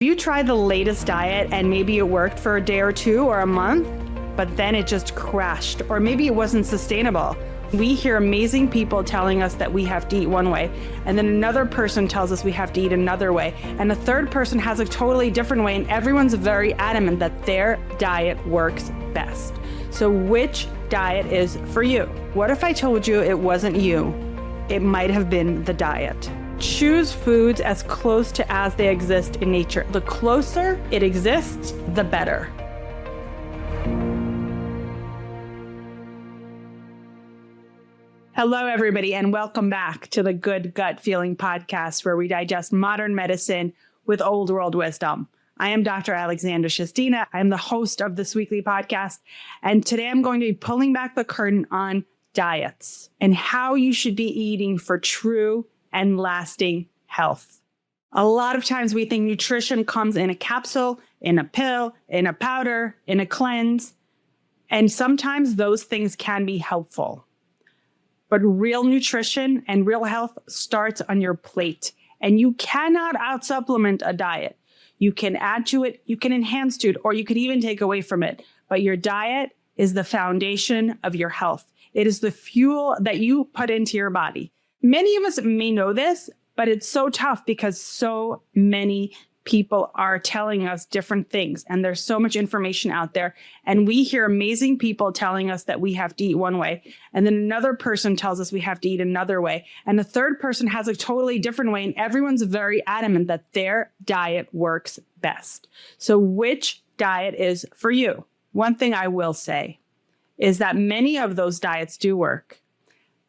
You try the latest diet and maybe it worked for a day or two or a month, but then it just crashed, or maybe it wasn't sustainable. We hear amazing people telling us that we have to eat one way, and then another person tells us we have to eat another way, and a third person has a totally different way, and everyone's very adamant that their diet works best. So which diet is for you? What if I told you it wasn't you? It might have been the diet. Choose foods as close to as they exist in nature. The closer it exists, the better. Hello, everybody, and welcome back to the Good Gut Feeling podcast, where we digest modern medicine with old world wisdom. I am Dr. Alexandra Shestina. I'm the host of this weekly podcast, and today I'm going to be pulling back the curtain on diets and how you should be eating for true and lasting health. A lot of times we think nutrition comes in a capsule, in a pill, in a powder, in a cleanse, and sometimes those things can be helpful. But real nutrition and real health starts on your plate, and you cannot out-supplement a diet. You can add to it, you can enhance to it, or you could even take away from it. But your diet is the foundation of your health. It is the fuel that you put into your body. Many of us may know this, but it's so tough because so many people are telling us different things, and there's so much information out there. And we hear amazing people telling us that we have to eat one way, and then another person tells us we have to eat another way, and a third person has a totally different way, and everyone's very adamant that their diet works best. So which diet is for you? One thing I will say is that many of those diets do work,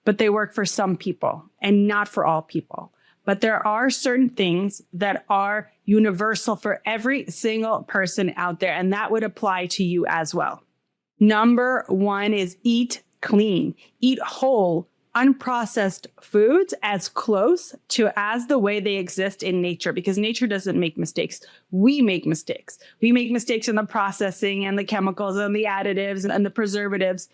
but they work for some people and not for all people. But there are certain things that are universal for every single person out there, and that would apply to you as well. Number one is eat clean. Eat whole, unprocessed foods as close to as the way they exist in nature, because nature doesn't make mistakes. We make mistakes. We make mistakes in the processing and the chemicals and the additives and the preservatives.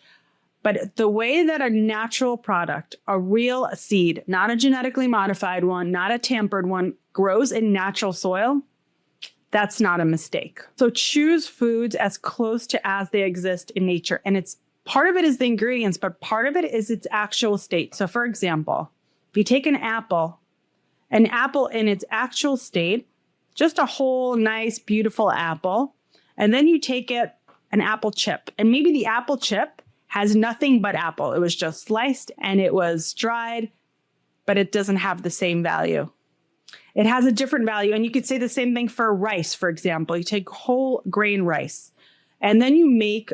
But the way that a natural product, a real seed, not a genetically modified one, not a tampered one, grows in natural soil, that's not a mistake. So choose foods as close to as they exist in nature. And it's part of it is the ingredients, but part of it is its actual state. So for example, if you take an apple in its actual state, just a whole, nice, beautiful apple, and then you take an apple chip, and maybe the apple chip has nothing but apple. It was just sliced and it was dried, but it doesn't have the same value. It has a different value. And you could say the same thing for rice, for example. You take whole grain rice and then you make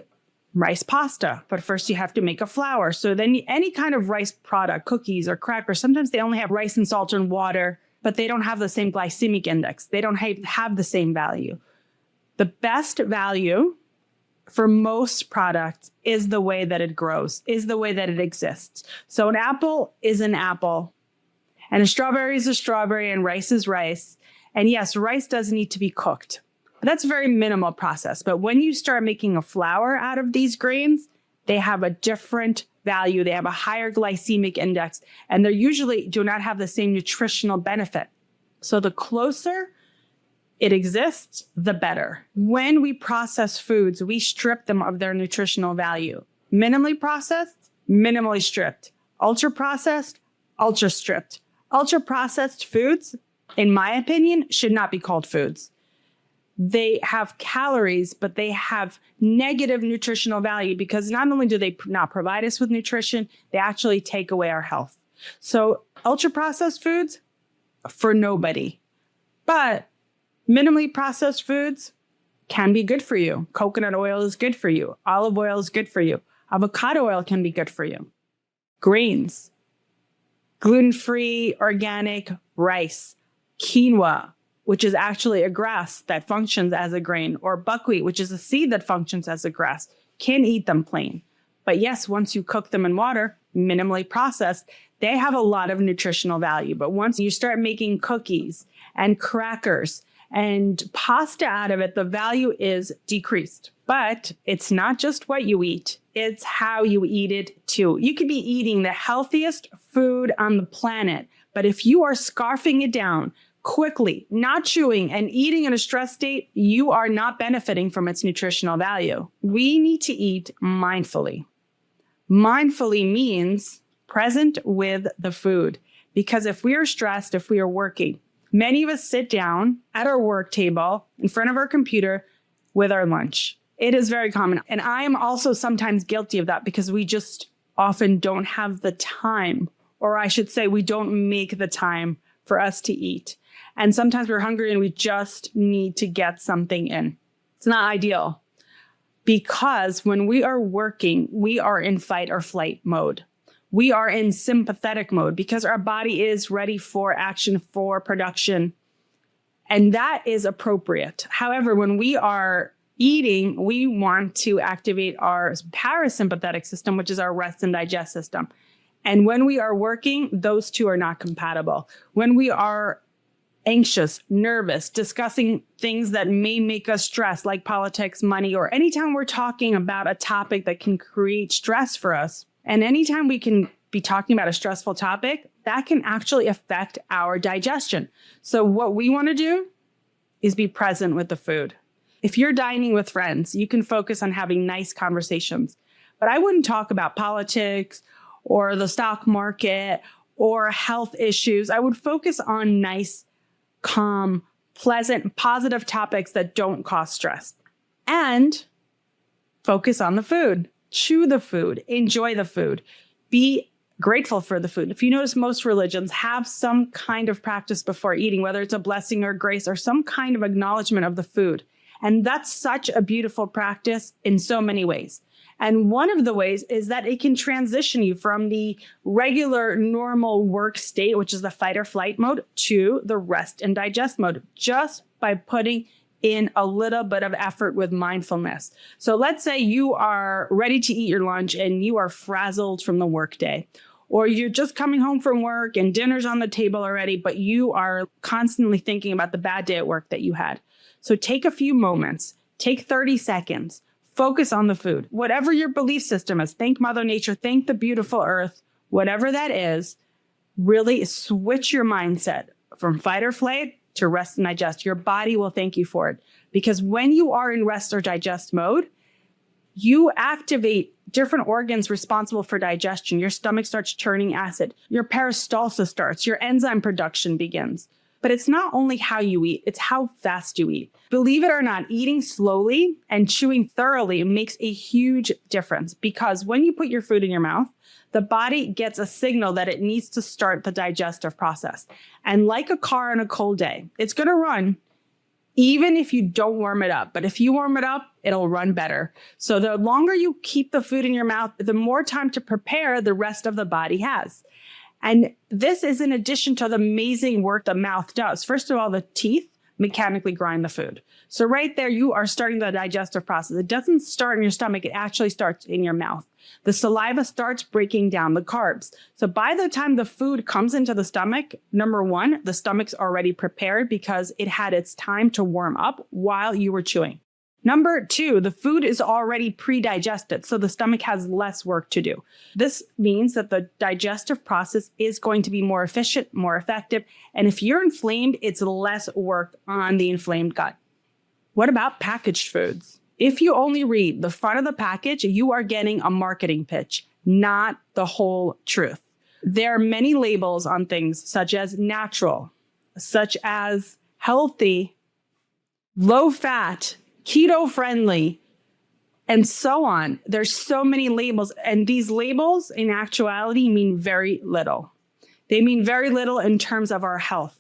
rice pasta. But first you have to make a flour. So then any kind of rice product, cookies or crackers, sometimes they only have rice and salt and water, but they don't have the same glycemic index. They don't have the same value. The best value for most products is the way that it grows, is the way that it exists. So an apple is an apple, and a strawberry is a strawberry, and rice is rice. And yes, rice does need to be cooked. That's a very minimal process. But when you start making a flour out of these grains, they have a different value. They have a higher glycemic index, and they usually do not have the same nutritional benefit. So the closer it exists, the better. When we process foods, we strip them of their nutritional value. Minimally processed, minimally stripped. Ultra processed, ultra stripped. Ultra processed foods, in my opinion, should not be called foods. They have calories, but they have negative nutritional value because not only do they not provide us with nutrition, they actually take away our health. So ultra processed foods, for nobody. But minimally processed foods can be good for you. Coconut oil is good for you. Olive oil is good for you. Avocado oil can be good for you. Grains, gluten-free, organic rice, quinoa, which is actually a grass that functions as a grain, or buckwheat, which is a seed that functions as a grass, can eat them plain. But yes, once you cook them in water, minimally processed, they have a lot of nutritional value. But once you start making cookies and crackers and pasta out of it, the value is decreased. But it's not just what you eat, it's how you eat it too. You could be eating the healthiest food on the planet, but if you are scarfing it down, quickly, not chewing and eating in a stress state, you are not benefiting from its nutritional value. We need to eat mindfully. Mindfully means present with the food. Because if we are stressed, if we are working, many of us sit down at our work table in front of our computer with our lunch. It is very common. And I am also sometimes guilty of that because we just often don't have the time, or I should say, we don't make the time for us to eat. And sometimes we're hungry and we just need to get something in. It's not ideal because when we are working, we are in fight or flight mode. We are in sympathetic mode because our body is ready for action, for production. And that is appropriate. However, when we are eating, we want to activate our parasympathetic system, which is our rest and digest system. And when we are working, those two are not compatible. When we are anxious, nervous, discussing things that may make us stressed, like politics, money, or anytime we're talking about a topic that can create stress for us, and anytime we can be talking about a stressful topic, that can actually affect our digestion. So what we want to do is be present with the food. If you're dining with friends, you can focus on having nice conversations. But I wouldn't talk about politics or the stock market or health issues. I would focus on nice, calm, pleasant, positive topics that don't cause stress. And focus on the food. Chew the food. Enjoy the food. Be grateful for the food. If you notice, most religions have some kind of practice before eating, whether it's a blessing or grace or some kind of acknowledgement of the food. And that's such a beautiful practice in so many ways. And one of the ways is that it can transition you from the regular normal work state, which is the fight or flight mode, to the rest and digest mode, just by putting in a little bit of effort with mindfulness. So let's say you are ready to eat your lunch and you are frazzled from the workday, or you're just coming home from work and dinner's on the table already, but you are constantly thinking about the bad day at work that you had. So take a few moments, take 30 seconds, focus on the food. Whatever your belief system is, thank Mother Nature, thank the beautiful earth, whatever that is, really switch your mindset from fight or flight to rest and digest. Your body will thank you for it. Because when you are in rest or digest mode, you activate different organs responsible for digestion. Your stomach starts churning acid. Your peristalsis starts. Your enzyme production begins. But it's not only how you eat, it's how fast you eat. Believe it or not, eating slowly and chewing thoroughly makes a huge difference because when you put your food in your mouth, the body gets a signal that it needs to start the digestive process. And like a car on a cold day, it's going to run even if you don't warm it up. But if you warm it up, it'll run better. So the longer you keep the food in your mouth, the more time to prepare the rest of the body has. And this is in addition to the amazing work the mouth does. First of all, the teeth mechanically grind the food. So right there, you are starting the digestive process. It doesn't start in your stomach. It actually starts in your mouth. The saliva starts breaking down the carbs. So by the time the food comes into the stomach, number one, the stomach's already prepared because it had its time to warm up while you were chewing. Number two, the food is already pre-digested, so the stomach has less work to do. This means that the digestive process is going to be more efficient, more effective, and if you're inflamed, it's less work on the inflamed gut. What about packaged foods? If you only read the front of the package, you are getting a marketing pitch, not the whole truth. There are many labels on things such as natural, such as healthy, low fat, keto friendly, and so on. There's so many labels, and these labels in actuality mean very little. They mean very little in terms of our health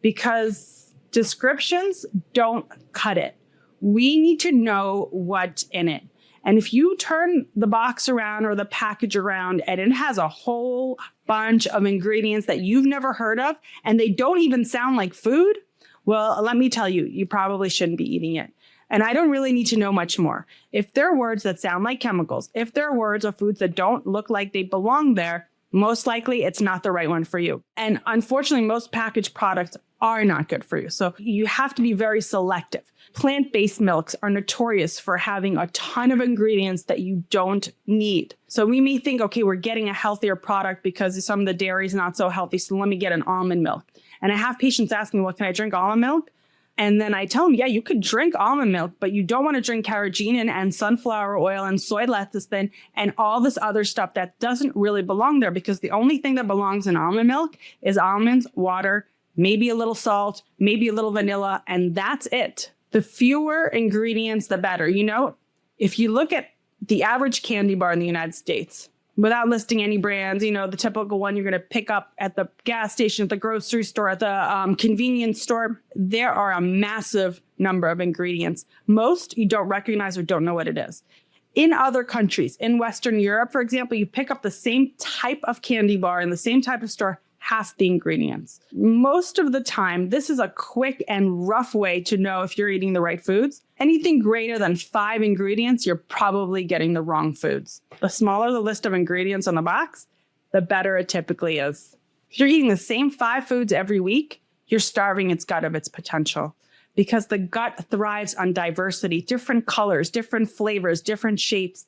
because descriptions don't cut it. We need to know what's in it. And if you turn the box around or the package around and it has a whole bunch of ingredients that you've never heard of and they don't even sound like food, well, let me tell you, you probably shouldn't be eating it. And I don't really need to know much more. If there are words that sound like chemicals, if there are words of foods that don't look like they belong there, most likely it's not the right one for you. And unfortunately, most packaged products are not good for you. So you have to be very selective. Plant-based milks are notorious for having a ton of ingredients that you don't need. So we may think, okay, we're getting a healthier product because some of the dairy is not so healthy, so let me get an almond milk. And I have patients asking, well, can I drink almond milk? And then I tell them, yeah, you could drink almond milk, but you don't want to drink carrageenan and sunflower oil and soy lecithin and all this other stuff that doesn't really belong there, because the only thing that belongs in almond milk is almonds, water, maybe a little salt, maybe a little vanilla, and that's it. The fewer ingredients, the better. You know, if you look at the average candy bar in the United States, without listing any brands, you know, the typical one you're going to pick up at the gas station, at the grocery store, at the convenience store, there are a massive number of ingredients. Most you don't recognize or don't know what it is. In other countries, in Western Europe, for example, you pick up the same type of candy bar in the same type of store, half the ingredients. Most of the time, this is a quick and rough way to know if you're eating the right foods. Anything greater than 5 ingredients, you're probably getting the wrong foods. The smaller the list of ingredients on the box, the better it typically is. If you're eating the same 5 foods every week, you're starving its gut of its potential, because the gut thrives on diversity, different colors, different flavors, different shapes.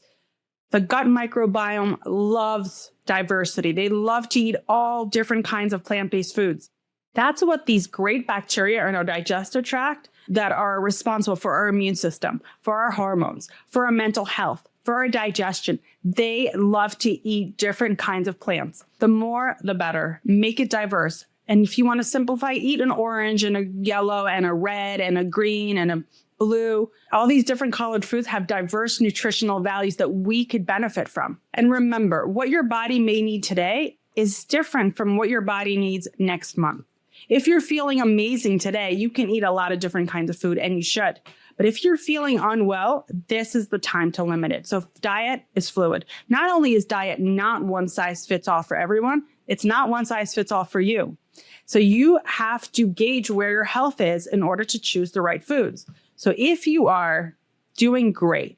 The gut microbiome loves diversity. They love to eat all different kinds of plant-based foods. That's what these great bacteria in our digestive tract that are responsible for our immune system, for our hormones, for our mental health, for our digestion. They love to eat different kinds of plants. The more, the better. Make it diverse. And if you want to simplify, eat an orange and a yellow and a red and a green and a blue. All these different colored foods have diverse nutritional values that we could benefit from. And remember, what your body may need today is different from what your body needs next month. If you're feeling amazing today, you can eat a lot of different kinds of food, and you should. But if you're feeling unwell, this is the time to limit it. So diet is fluid. Not only is diet not one size fits all for everyone, it's not one size fits all for you. So you have to gauge where your health is in order to choose the right foods. So if you are doing great,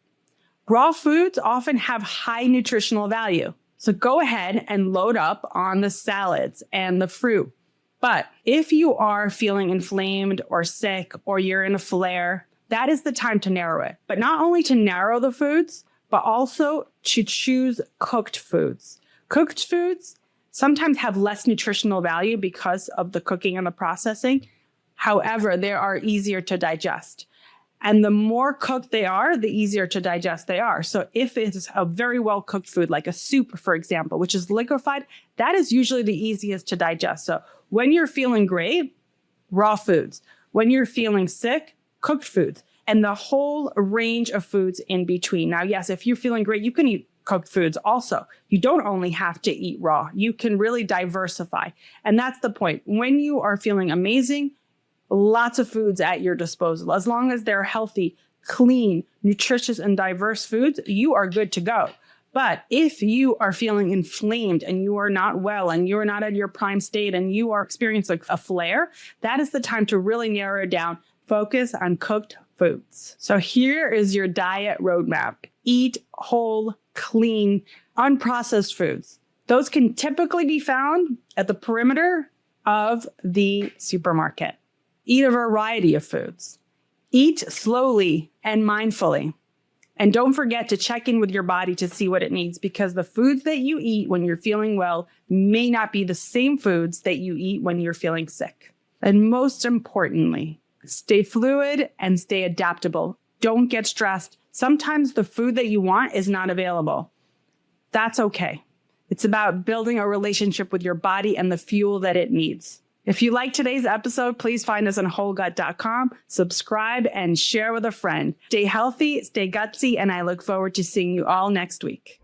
raw foods often have high nutritional value. So go ahead and load up on the salads and the fruit. But if you are feeling inflamed or sick, or you're in a flare, that is the time to narrow it. But not only to narrow the foods, but also to choose cooked foods. Cooked foods sometimes have less nutritional value because of the cooking and the processing. However, they are easier to digest. And the more cooked they are, the easier to digest they are. So if it's a very well-cooked food, like a soup, for example, which is liquefied, that is usually the easiest to digest. So when you're feeling great, raw foods. When you're feeling sick, cooked foods. And the whole range of foods in between. Now, yes, if you're feeling great, you can eat cooked foods also. You don't only have to eat raw. You can really diversify. And that's the point. When you are feeling amazing, lots of foods at your disposal. As long as they're healthy, clean, nutritious, and diverse foods, you are good to go. But if you are feeling inflamed and you are not well and you're not at your prime state and you are experiencing a flare, that is the time to really narrow it down. Focus on cooked foods. So here is your diet roadmap. Eat whole, clean, unprocessed foods. Those can typically be found at the perimeter of the supermarket. Eat a variety of foods. Eat slowly and mindfully. And don't forget to check in with your body to see what it needs, because the foods that you eat when you're feeling well may not be the same foods that you eat when you're feeling sick. And most importantly, stay fluid and stay adaptable. Don't get stressed. Sometimes the food that you want is not available. That's okay. It's about building a relationship with your body and the fuel that it needs. If you like today's episode, please find us on wholegut.com, subscribe, and share with a friend. Stay healthy, stay gutsy, and I look forward to seeing you all next week.